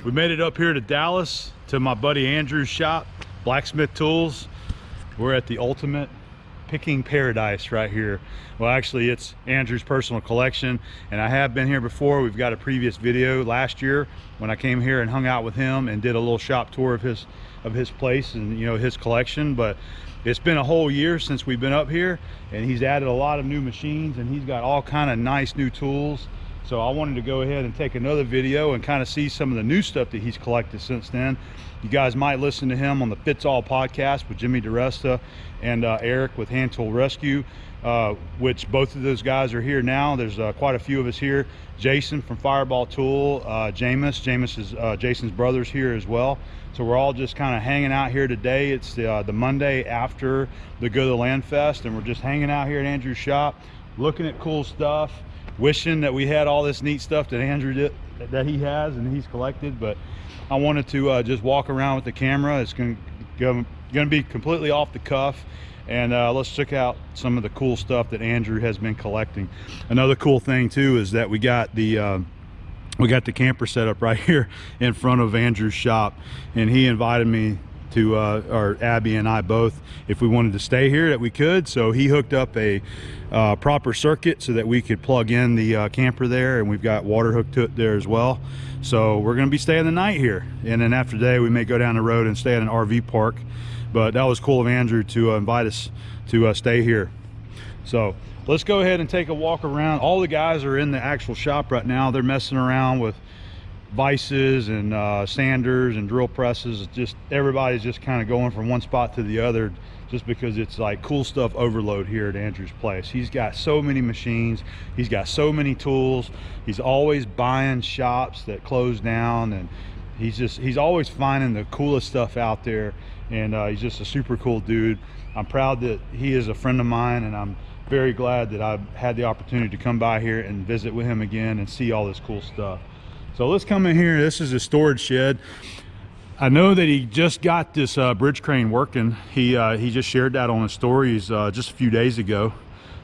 We made it up here to Dallas to my buddy Andrew's shop, Blacksmith Tools. We're at the ultimate picking paradise right here. Well, actually it's Andrew's personal collection, and I have been here before. We've got a previous video last year when I came here and hung out with him and did a little shop tour of his place and, you know, his collection. But it's been a whole year since we've been up here, and he's added a lot of new machines, and he's got all kind of nice new tools. So I wanted to go ahead and take another video and kind of see some of the new stuff that he's collected since then. You guys might listen to him on the Fits All podcast with Jimmy DeResta and Eric with Hand Tool Rescue, which both of those guys are here now. There's quite a few of us here. Jason from Fireball Tool, Jameis is Jason's brother's here as well. So we're all just kind of hanging out here today. It's the Monday after the Go to the Land Fest, and we're just hanging out here at Andrew's shop, looking at cool stuff, wishing that we had all this neat stuff that Andrew did, that he has and he's collected. But I wanted to just walk around with the camera. It's going to be completely off the cuff, and let's check out some of the cool stuff that Andrew has been collecting. Another cool thing too is that we got the camper set up right here in front of Andrew's shop, and he invited me to or Abby and I both, if we wanted to stay here, that we could. So he hooked up a proper circuit so that we could plug in the camper there, and we've got water hooked to it there as well. So we're going to be staying the night here, and then after today we may go down the road and stay at an RV park. But that was cool of Andrew to invite us to stay here. So let's go ahead and take a walk around. All the guys are in the actual shop right now. They're messing around with vices and sanders and drill presses. It's just everybody's just kind of going from one spot to the other, just because it's like cool stuff overload here at Andrew's place. He's got so many machines, he's got so many tools, he's always buying shops that close down, and he's always finding the coolest stuff out there. And he's just a super cool dude. I'm proud that he is a friend of mine, and I'm very glad that I've had the opportunity to come by here and visit with him again and see all this cool stuff. So let's come in here. This is a storage shed. I know that he just got this bridge crane working. He just shared that on his stories just a few days ago.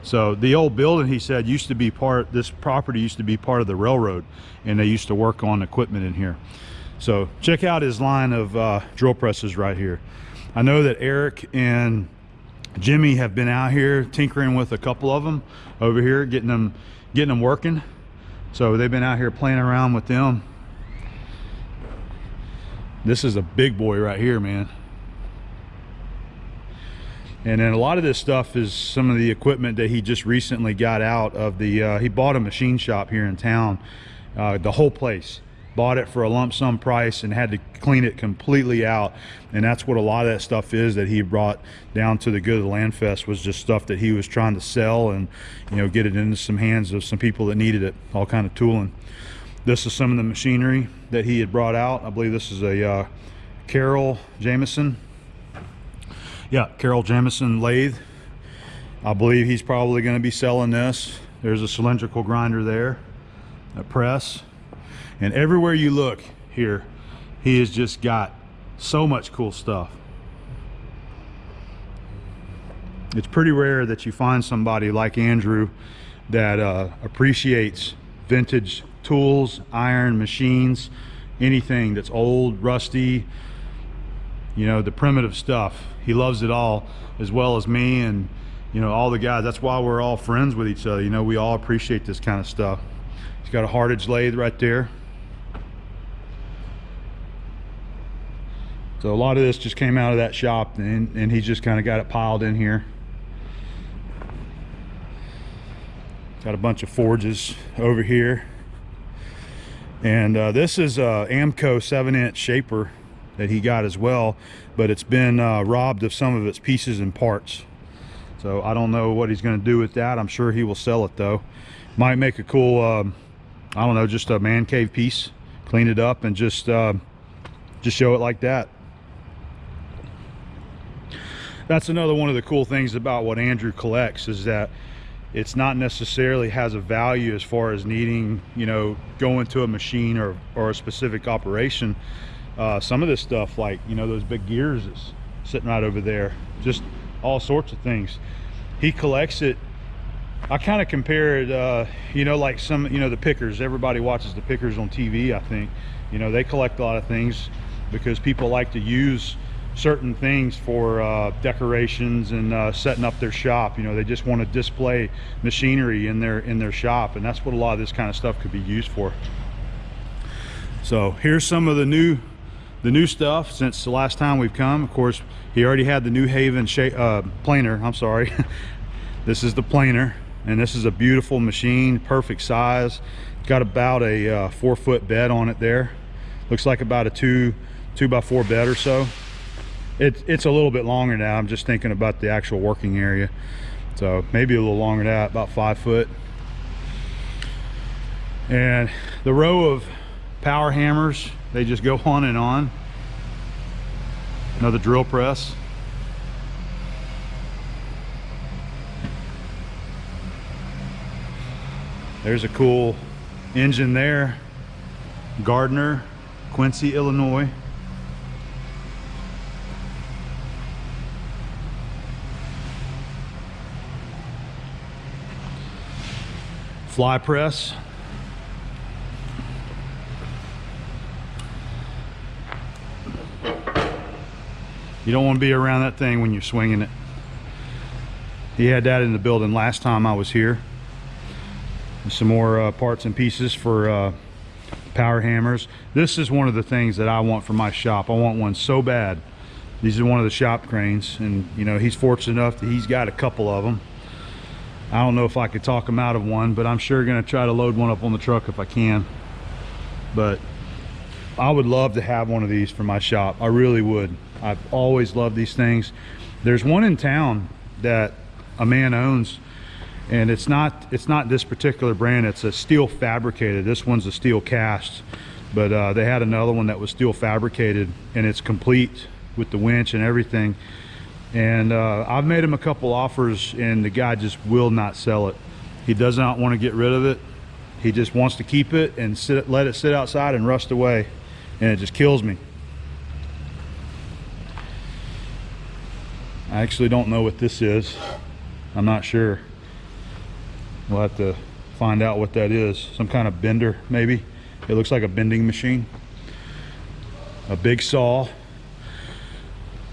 So the old building, he said, used to be this property used to be part of the railroad, and they used to work on equipment in here. So check out his line of drill presses right here. I know that Eric and Jimmy have been out here tinkering with a couple of them over here, getting them working. So they've been out here playing around with them. This is a big boy right here, man. And then a lot of this stuff is some of the equipment that he just recently got out of the he bought a machine shop here in town, the whole place. Bought it for a lump sum price and had to clean it completely out. And that's what a lot of that stuff is that he brought down to the Go to the Land Fest, was just stuff that he was trying to sell and, you know, get it into some hands of some people that needed it, all kind of tooling. This is some of the machinery that he had brought out. I believe this is a Carroll Jameson. Yeah, Carroll Jameson lathe. I believe he's probably going to be selling this. There's a cylindrical grinder there, a press. And everywhere you look here, he has just got so much cool stuff. It's pretty rare that you find somebody like Andrew that appreciates vintage tools, iron, machines, anything that's old, rusty, you know, the primitive stuff. He loves it all, as well as me and, you know, all the guys. That's why we're all friends with each other. You know, we all appreciate this kind of stuff. He's got a hardage lathe right there. So a lot of this just came out of that shop, and he just kind of got it piled in here. Got a bunch of forges over here. And this is a Amco 7-inch shaper that he got as well, but it's been robbed of some of its pieces and parts. So I don't know what he's going to do with that. I'm sure he will sell it though. Might make a cool, I don't know, just a man cave piece. Clean it up and just show it like that. That's another one of the cool things about what Andrew collects, is that it's not necessarily has a value as far as needing, you know, going to a machine or a specific operation. Some of this stuff, like, you know, those big gears that's sitting right over there, just all sorts of things. He collects it I kind of compare it, you know, like some, you know, the pickers. Everybody watches the pickers on TV, I think. You know, they collect a lot of things because people like to use certain things for decorations and setting up their shop. You know, they just want to display machinery in their shop, and that's what a lot of this kind of stuff could be used for. So here's some of the new stuff since the last time we've come. Of course, he already had the New Haven planer. I'm sorry. This is the planer, and this is a beautiful machine, perfect size. Got about a 4-foot bed on it there. Looks like about a 2x4 bed or so. It's a little bit longer now. I'm just thinking about the actual working area. So maybe a little longer than that, about 5 foot. And the row of power hammers, they just go on and on. Another drill press. There's a cool engine there. Gardner, Quincy, Illinois. Fly press. You don't want to be around that thing when you're swinging it. He had that in the building last time I was here. Some more parts and pieces for power hammers. This is one of the things that I want for my shop. I want one so bad. These are one of the shop cranes, and you know, he's fortunate enough that he's got a couple of them. I don't know if I could talk him out of one, but I'm sure gonna try to load one up on the truck if I can. But I would love to have one of these for my shop. I really would. I've always loved these things. There's one in town that a man owns, and it's not this particular brand. It's a steel fabricated. This one's a steel cast, but they had another one that was steel fabricated, and it's complete with the winch and everything. And I've made him a couple offers, and the guy just will not sell it. He does not want to get rid of it. He just wants to keep it and let it sit outside and rust away, and it just kills me. I actually don't know what this is. I'm not sure. We'll have to find out what that is. Some kind of bender, maybe. It looks like a bending machine. A big saw.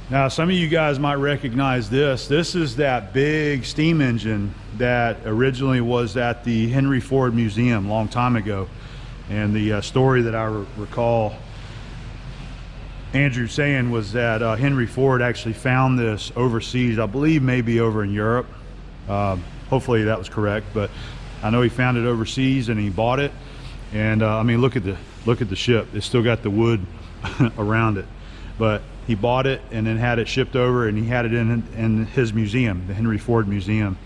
Now, some of you guys might recognize this. This is that big steam engine that originally was at the Henry Ford Museum a long time ago. And the story that I recall Andrew saying was that Henry Ford actually found this overseas, I believe maybe over in Europe. Hopefully that was correct, but I know he found it overseas and he bought it. And I mean, look at the ship. It's still got the wood around it, but he bought it and then had it shipped over, and he had it in his museum, the Henry Ford Museum.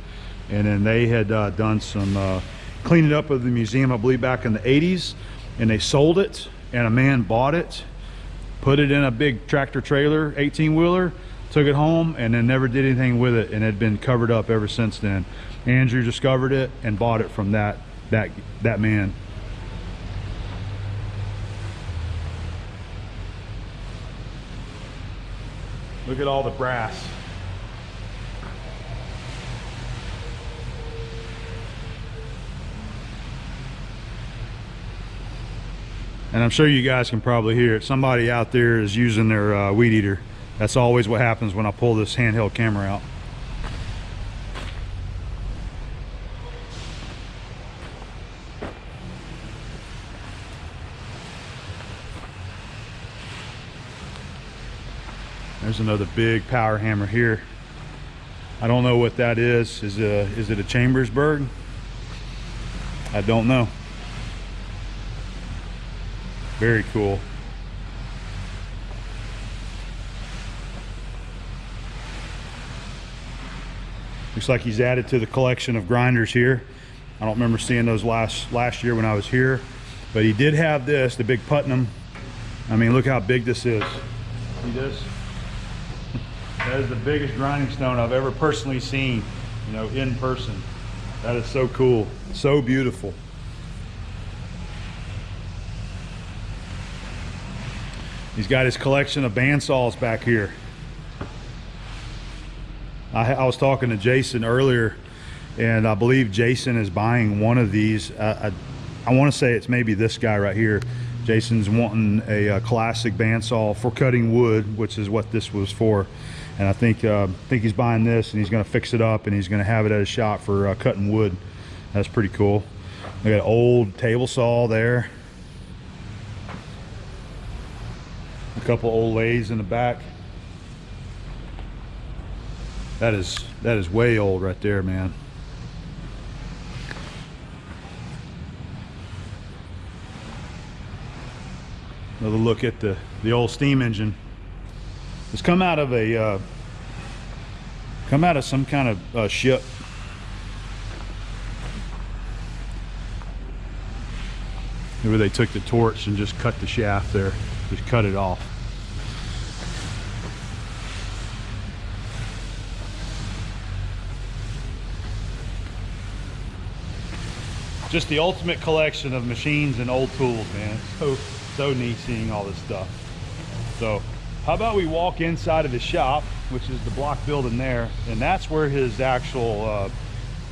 And then they had done some cleaning up of the museum, I believe back in the 80s, and they sold it, and a man bought it, put it in a big tractor trailer, 18-wheeler, took it home, and then never did anything with it, and it had been covered up ever since then. Andrew discovered it and bought it from that man. Look at all the brass. And I'm sure you guys can probably hear it. Somebody out there is using their weed eater. That's always what happens when I pull this handheld camera out. There's another big power hammer here. I don't know what that is. Is it a Chambersburg? I don't know. Very cool. Looks like he's added to the collection of grinders here. I don't remember seeing those last year when I was here, but he did have this, the big Putnam. I mean, look how big this is. See this? That is the biggest grinding stone I've ever personally seen, you know, in person. That is so cool, so beautiful. He's got his collection of bandsaws back here. I was talking to Jason earlier, and I believe Jason is buying one of these. I want to say it's maybe this guy right here. Jason's wanting a classic bandsaw for cutting wood, which is what this was for. And I think he's buying this, and he's going to fix it up, and he's going to have it at his shop for cutting wood. That's pretty cool. We got an old table saw there. A couple old lathes in the back. That is way old right there, man. Another look at the old steam engine. It's come out of some kind of ship. Maybe they took the torch and just cut the shaft there, just cut it off. Just the ultimate collection of machines and old tools, man. It's so neat seeing all this stuff. So how about we walk inside of his shop, which is the block building there, and that's where his actual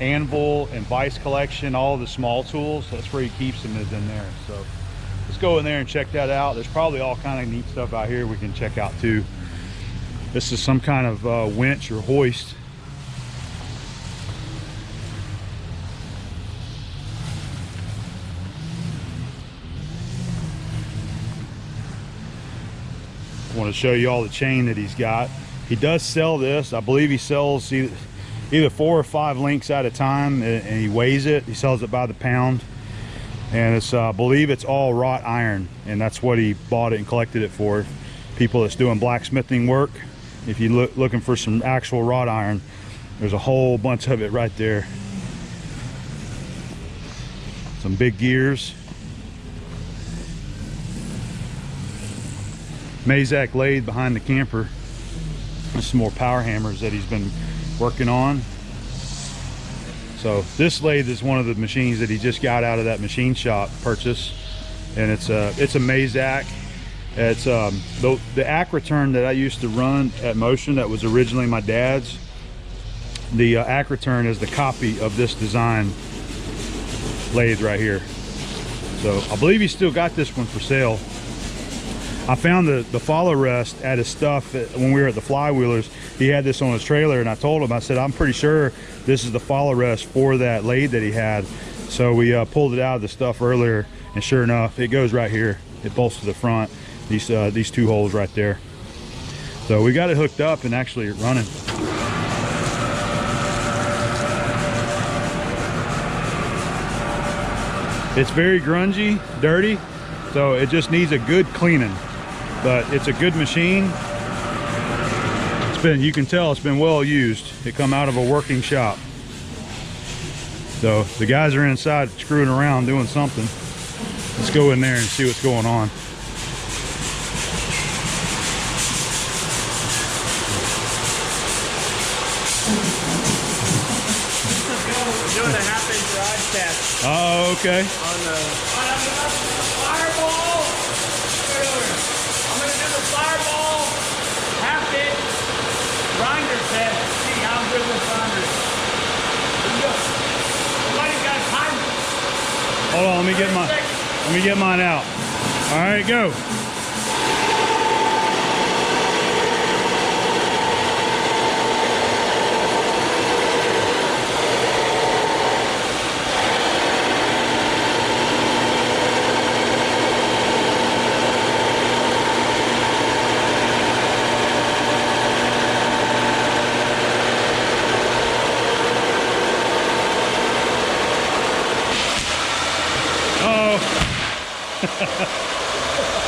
anvil and vise collection, all the small tools, that's where he keeps them, is in there. So let's go in there and check that out. There's probably all kind of neat stuff out here we can check out too. This is some kind of winch or hoist. I want to show you all the chain that he's got. He does sell this. I believe he sells either 4 or 5 links at a time, and he weighs it. He sells it by the pound, and it's I believe it's all wrought iron, and that's what he bought it and collected it for. People that's doing blacksmithing work, if you're looking for some actual wrought iron, there's a whole bunch of it right there. Some big gears. Mazak lathe behind the camper. There's some more power hammers that he's been working on. So this lathe is one of the machines that he just got out of that machine shop purchase, and it's a Mazak. It's the Acroturn that I used to run at Motion, that was originally my dad's. The Acroturn is the copy of this design lathe right here. So I believe he still got this one for sale. I found the follow rest at his stuff when we were at the Flywheelers. He had this on his trailer, and I told him, I said, I'm pretty sure this is the follow rest for that lathe that he had. So we pulled it out of the stuff earlier, and sure enough, it goes right here. It bolts to the front, these 2 holes right there. So we got it hooked up and actually running. It's very grungy, dirty, so it just needs a good cleaning. But it's a good machine. You can tell it's been well used. It come out of a working shop. So the guys are inside screwing around doing something. Let's go in there and see what's going on. We're doing a half-inch garage test. Oh, okay. On the fireball. I'm gonna do the fireball half-inch grinder test. See how good this grinder is. Somebody's got time. Hold on, let me get mine out. All right, go.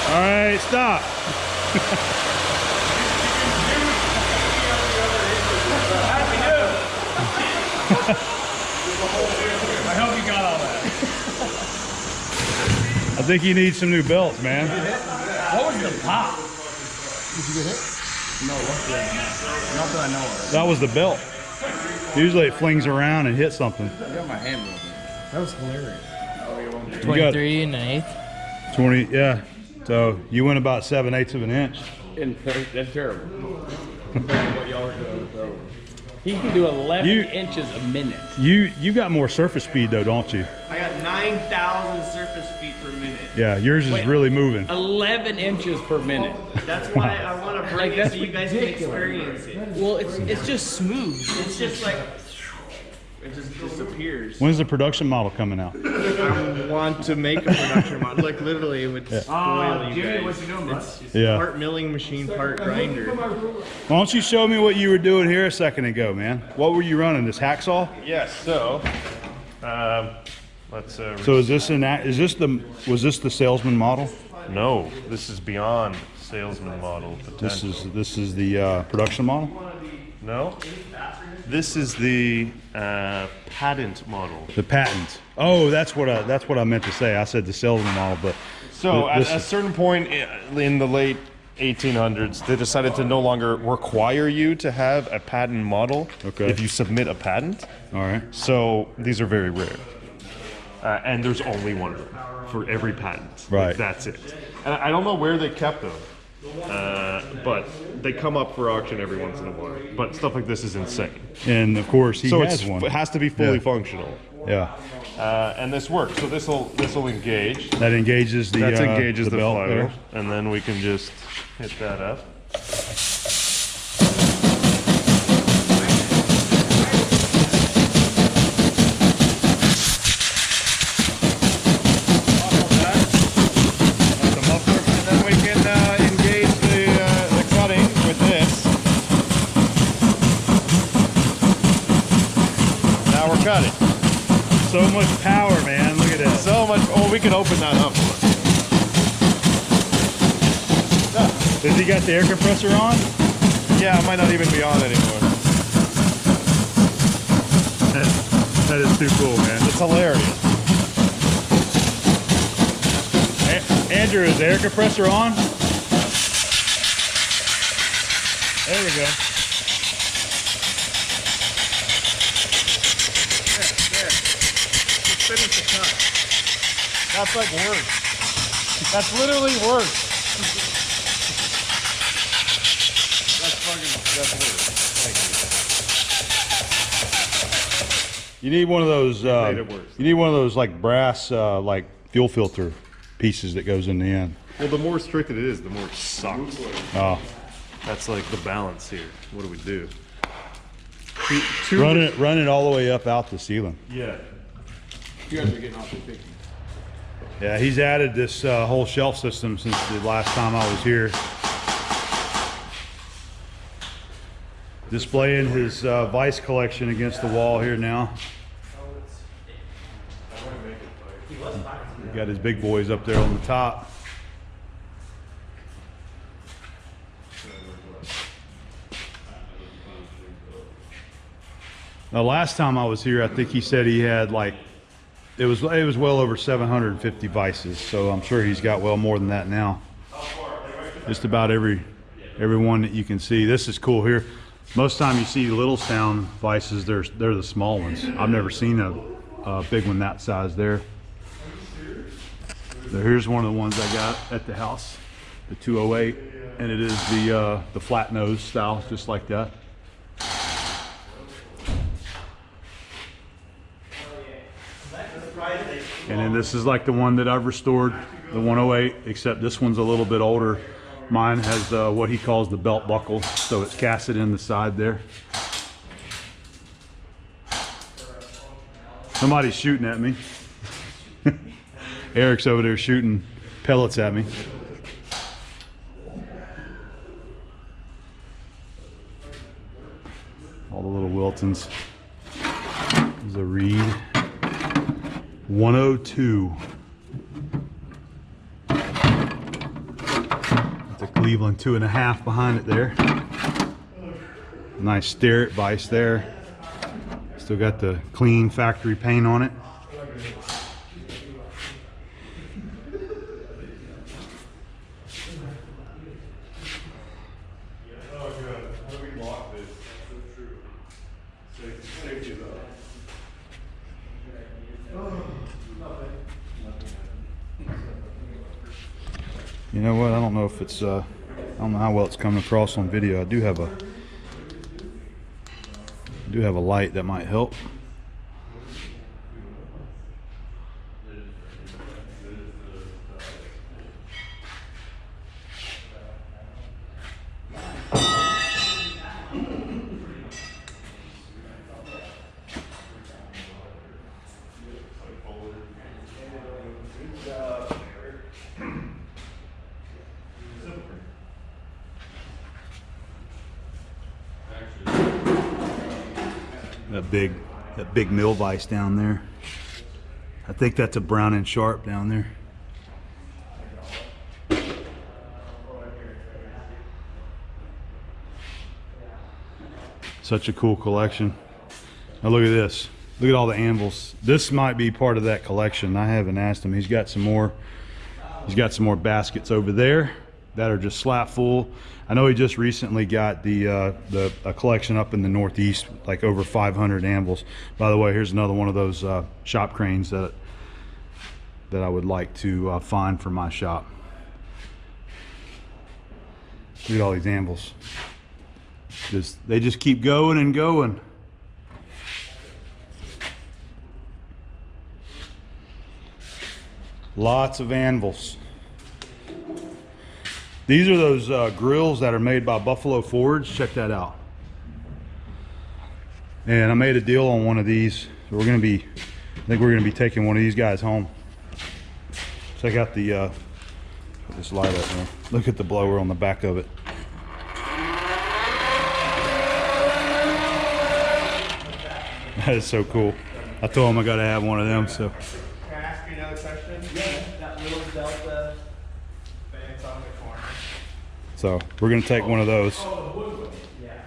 All right, stop. I hope you got all that. I think you need some new belts, man. What was the pop? Did you get hit? No, not that I know of. That was the belt. Usually it flings around and hits something. I got my hand moving. That was hilarious. 23 and an eighth. 20, yeah. So you went about 7/8 of an inch. That's terrible. What y'all are doing, so. He can do 11 You- inches a minute. You got more surface speed though, don't you? I got 9,000 surface feet per minute. Yeah, yours is Wait. really moving. 11 inches per minute. That's why I want to bring Like, it that's so you guys can experience it. Well, it's just smooth. It's just like it just disappears. When's the production model coming out? I want to make a production model. Like literally, it would spoil you guys. what you doing, bro? It's Yeah. part milling machine, part grinder. Why don't you show me what you were doing here a second ago, man? What were you running? This hacksaw? Yes, so let's So is this was this the salesman model? no, this is beyond salesman model This potential. is the production model. No, this is the patent model. The patent. Oh, that's what I meant to say. I said the salesman model, but So this at a certain point in the late 1800s, they decided to no longer require you to have a patent model Okay. if you submit a patent. all right. So these are very rare, and there's only one of them for every patent. Right. Like, that's it. And I don't know where they kept them, but they come up for auction every once in a while. But stuff like this is insane. And of course he So has it one. has to be fully Yeah. functional, Yeah. and this works. So this will engage. That engages the That engages the belt flywheel, there. and then we can just hit that up. That's the muffler. And then we can engage the cutting with this. Now we're cutting. So much power, man. Look at that. So much. Oh, we can open that up. Has he got the air compressor on? Yeah, it might not even be on anymore. That is too cool, man. It's hilarious. Andrew, is the air compressor on? There we go. Just finish the cut. That's like words. That's literally words. You need one of those. made it worse. You need one of those like brass, like fuel filter pieces that goes in the end. Well, the more restricted it is, the more it sucks. Oh, That's like the balance here. What do we do? run it all the way up out the ceiling. Yeah. You guys are getting off the picking. Yeah, he's added this whole shelf system since the last time I was here. Displaying his vice collection against the wall here now. Got his big boys up there on the top. Now, last time I was here, I think he said he had like it was well over 750 vices. So I'm sure he's got well more than that now. Just about every one that you can see. This is cool here. Most time you see little sound vices, they're the small ones. I've never seen a big one that size there. So here's one of the ones I got at the house, the 208, and it is the flat nose style, just like that. And then this is like the one that I've restored, the 108, except this one's a little bit older. Mine has what he calls the belt buckle, so it's casted in the side there. Somebody's shooting at me. Eric's over there shooting pellets at me. All the little Wiltons. There's a Reed 102. The Cleveland 2.5 behind it there. Nice Starrett vise there. Still got the clean factory paint on it. You know what? I don't know if it's I don't know how well it's coming across on video. I do have a I do have a light that might help. That big mill vise down there. I think that's a Brown and Sharp down there. Such a cool collection. Now look at this. Look at all the anvils. This might be part of that collection. I haven't asked him. He's got some more. He's got some more baskets over there that are just slap full. I know he just recently got a collection up in the Northeast, like over 500 anvils. By the way, here's another one of those shop cranes that I would like to find for my shop. Look at all these anvils. They just keep going and going. Lots of anvils. These are those grills that are made by Buffalo Forge. Check that out. And I made a deal on one of these. So I think we're gonna be taking one of these guys home. Check out the put this light up there. Look at the blower on the back of it. That is so cool. I told him I gotta have one of them. So. Can I ask you another question? Yeah. That little Delta fence on the corner. So we're gonna take one of those. Oh, the wood one. Yeah.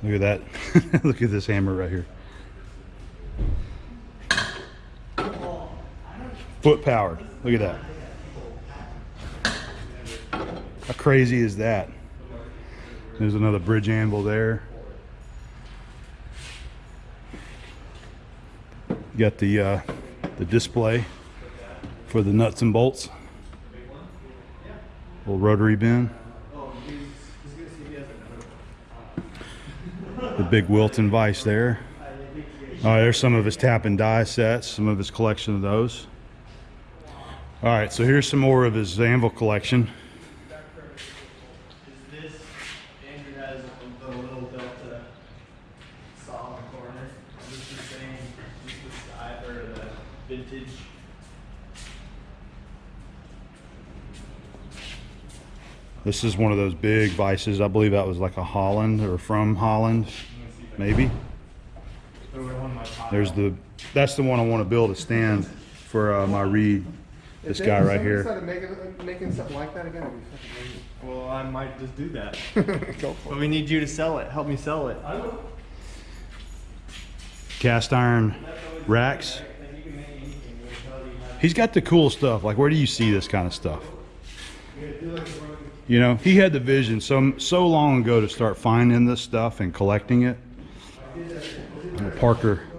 Look at that. Look at this hammer right here. Foot powered. Look at that. How crazy is that? There's another bridge anvil there. You got the display for the nuts and bolts. Little rotary bin. The big Wilton vise there. There's some of his tap and die sets, some of his collection of those. All right, so here's some more of his Anvil collection. Is this Andrew has the little Delta saw in the corner? Is this the same? Is this the style or the vintage? This is one of those big vices. I believe that was like a Holland or from Holland, maybe. That's the one I want to build a stand for my reed. This guy right here. Making something like that again, it'd be fucking amazing. Well, I might just do that. Go for it. But we need you to sell it. Help me sell it. I will. Cast iron racks. He's got the cool stuff. Like, where do you see this kind of stuff? You know, he had the vision so long ago to start finding this stuff and collecting it.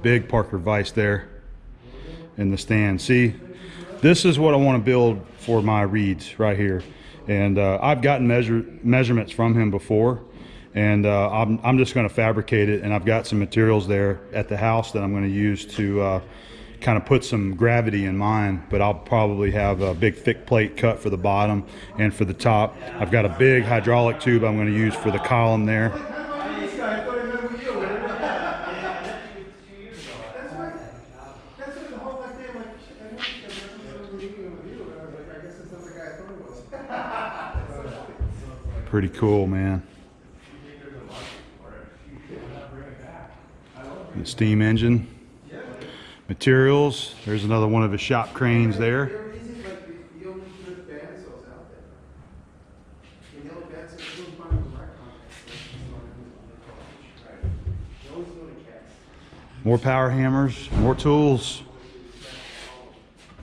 Big Parker vise there in the stand. See, this is what I want to build for my reeds right here. And I've gotten measurements from him before, and I'm just going to fabricate it. And I've got some materials there at the house that I'm going to use to kind of put some gravity in mine. But I'll probably have a big thick plate cut for the bottom and for the top. I've got a big hydraulic tube I'm going to use for the column there. Pretty cool, man. The steam engine. Materials. There's another one of his shop cranes there. More power hammers, more tools.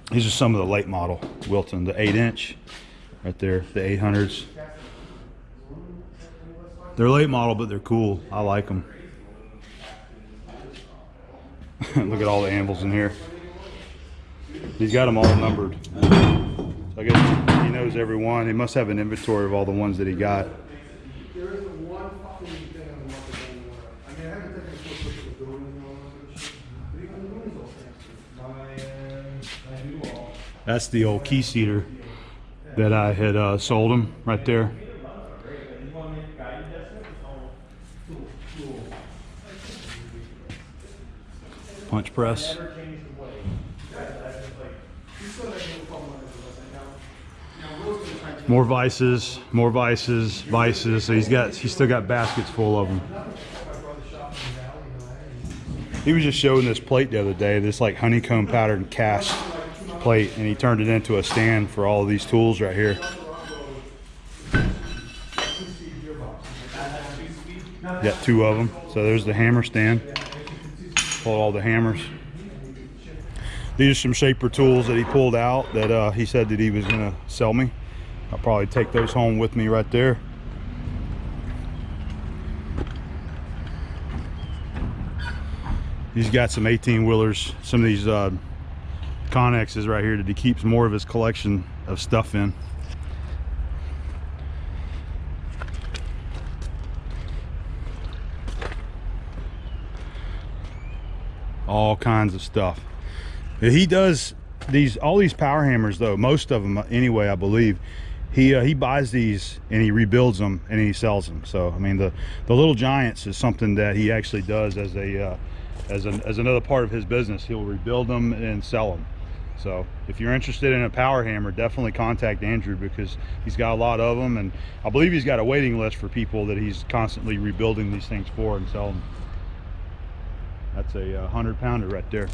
These are some of the late model Wilton, the 8-inch right there, the 800s. They're late model, but they're cool. I like them. Look at all the anvils in here. He's got them all numbered. So I guess he knows every one. He must have an inventory of all the ones that he got. There isn't one fucking thing on That's the old key seater that I had sold him right there. Punch press. More vices, vices. So he's still got baskets full of them. He was just showing this plate the other day, this like honeycomb pattern cast plate, and he turned it into a stand for all of these tools right here. Got 2 of them. So there's the hammer stand. Pull all the hammers. These are some shaper tools that he pulled out that he said that he was gonna sell me. I'll probably take those home with me right there. He's got some 18-wheelers, some of these Connexes right here that he keeps more of his collection of stuff in. All kinds of stuff. He does all these power hammers though, most of them anyway, I believe. He buys these and he rebuilds them and he sells them. So I mean, the little giants is something that he actually does as another part of his business. He'll rebuild them and sell them. So if you're interested in a power hammer, definitely contact Andrew, because he's got a lot of them, and I believe he's got a waiting list for people that he's constantly rebuilding these things for and selling them. That's a 100-pounder right there.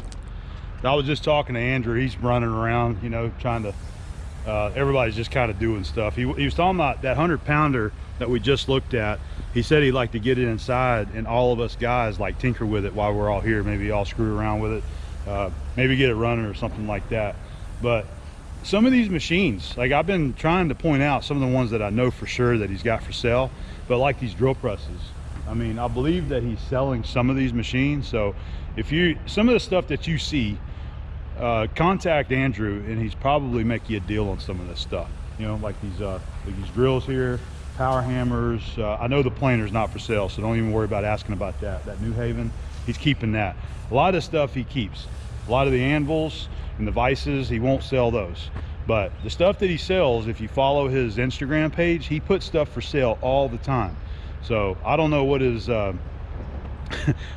I was just talking to Andrew. He's running around, you know, trying to everybody's just kind of doing stuff. He was talking about that 100-pounder that we just looked at. He said he'd like to get it inside and all of us guys like tinker with it while we're all here, maybe all screw around with it, maybe get it running or something like that. But some of these machines, like I've been trying to point out some of the ones that I know for sure that he's got for sale, but like these drill presses, I mean, I believe that he's selling some of these machines. So if some of the stuff that you see, contact Andrew and he's probably make you a deal on some of this stuff, you know, like these drills here, power hammers. I know the planer's not for sale, so don't even worry about asking about that New Haven, he's keeping that. A lot of stuff he keeps. A lot of the anvils and the vices, he won't sell those, but the stuff that he sells, if you follow his Instagram page, he puts stuff for sale all the time. So I don't know what his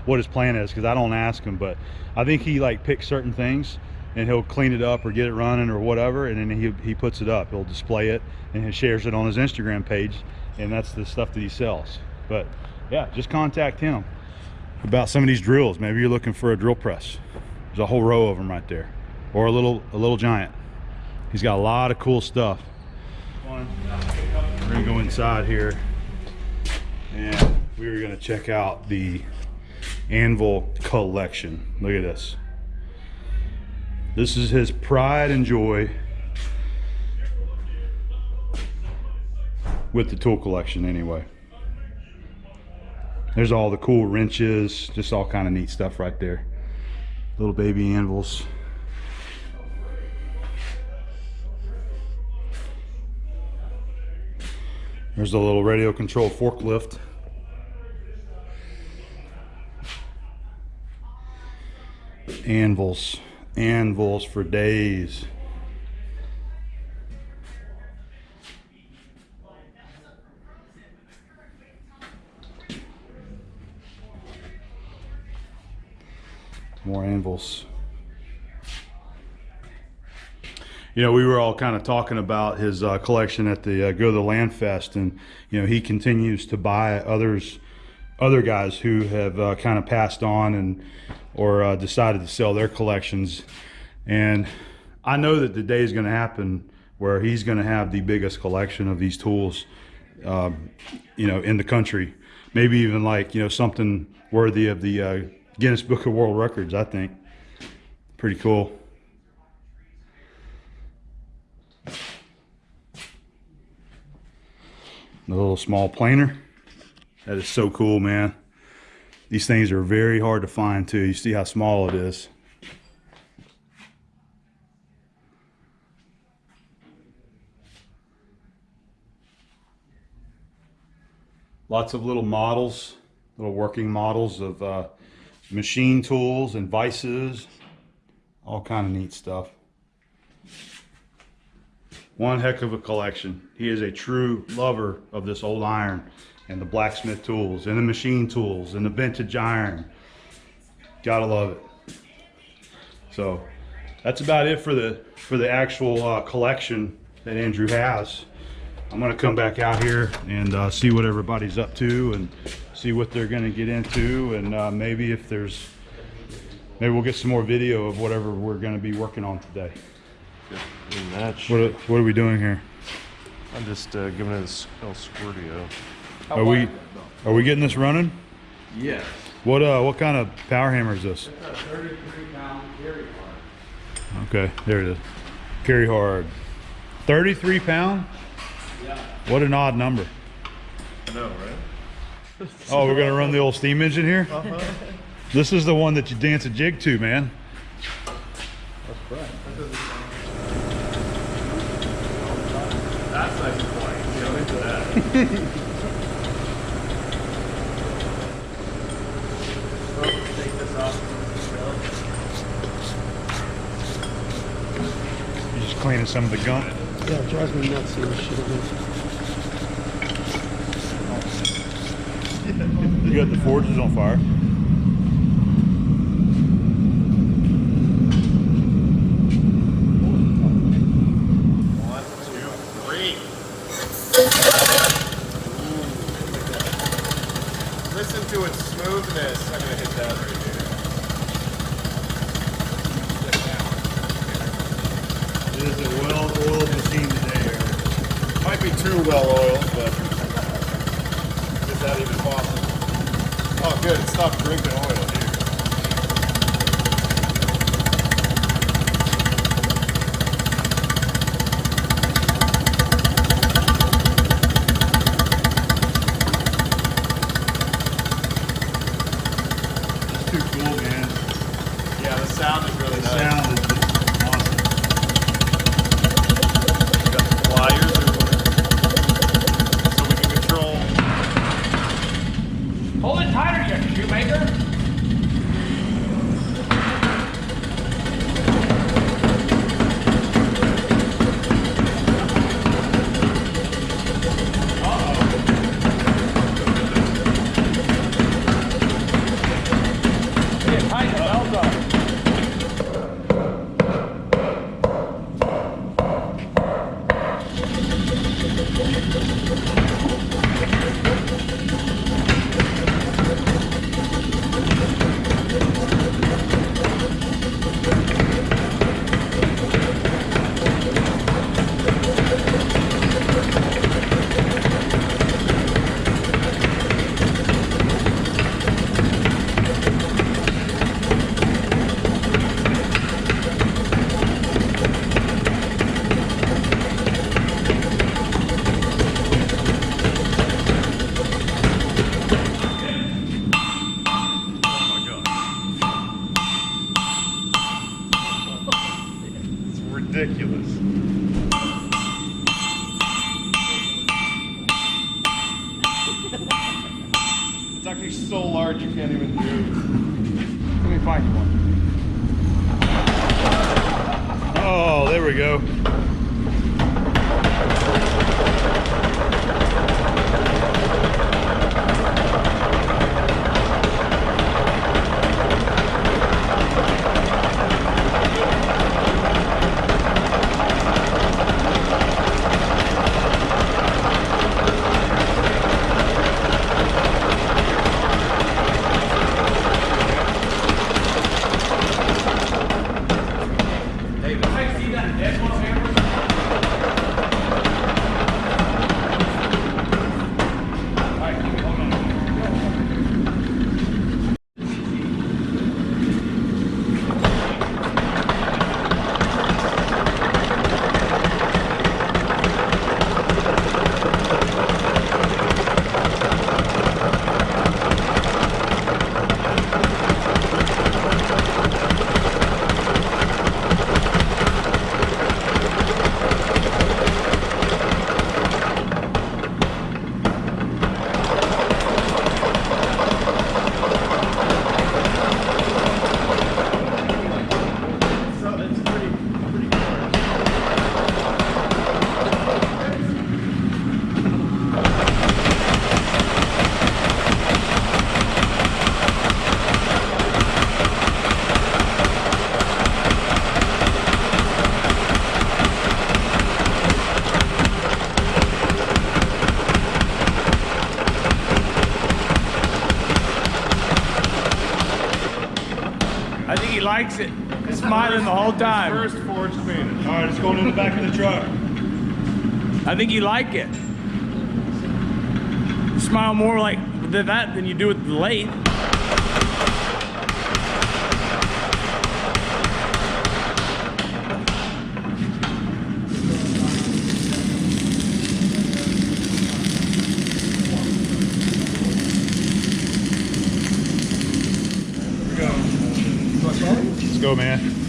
what his plan is, because I don't ask him, but I think he like picks certain things and he'll clean it up or get it running or whatever, and then he puts it up, he'll display it and he shares it on his Instagram page, and that's the stuff that he sells. But yeah, just contact him about some of these drills. Maybe you're looking for a drill press. There's a whole row of them right there, or a little giant. He's got a lot of cool stuff. We're gonna go inside here and we're gonna check out the Anvil Collection. Look at this. This is his pride and joy with the tool collection anyway. There's all the cool wrenches, just all kind of neat stuff right there. Little baby anvils. There's the little radio controlled forklift. Anvils for days. More anvils. You know, we were all kind of talking about his collection at the Go to the Land Fest, and you know, he continues to buy other guys who have kind of passed on or decided to sell their collections. And I know that the day is going to happen where he's going to have the biggest collection of these tools, you know, in the country. Maybe even like, you know, something worthy of the Guinness Book of World Records, I think. Pretty cool. A little small planer. That is so cool, man. These things are very hard to find too. You see how small it is. Lots of little models, little working models of machine tools and vices. All kind of neat stuff. One heck of a collection. He is a true lover of this old iron and the blacksmith tools and the machine tools and the vintage iron. Gotta love it. So that's about it for the actual collection that Andrew has. I'm gonna come back out here and see what everybody's up to and see what they're gonna get into, and maybe we'll get some more video of whatever we're gonna be working on today. What are we doing here? I'm just giving it a El Squirtio. Are we getting this running? Yes. What kind of power hammer is this? It's a 33-pound carry bar. Okay, there it is. Carry hard. 33 pound? Yeah. What an odd number. I know, right? Oh, we're gonna run the old steam engine here? Uh-huh. This is the one that you dance a jig to, man. That's nice and quiet. Yeah, I'm into that. Take this off. You're just cleaning some of the gunk. Yeah, it drives me nuts seeing this shit again. You got the forges on fire. Listen to its smoothness. I'm gonna hit that right here. It is a well-oiled machine today, Eric. Might be too well oiled, but is that even possible? Oh, good. It stopped drinking oil, dude. Too cool, man. Yeah, the sound is really The nice. sound is just awesome. Got the pliers or whatever. So we can control. Hold it tighter, you shoemaker. Yeah, tighten the belt up. It's ridiculous. It's actually so large you can't even do. Let me find you one. Oh, there we go. David, I see that dead one here. likes it. Smiling the whole time. First forged painted. All right, it's going in the back of the truck. I think you like it. You smile more like that than you do with the lathe. Let's go, man.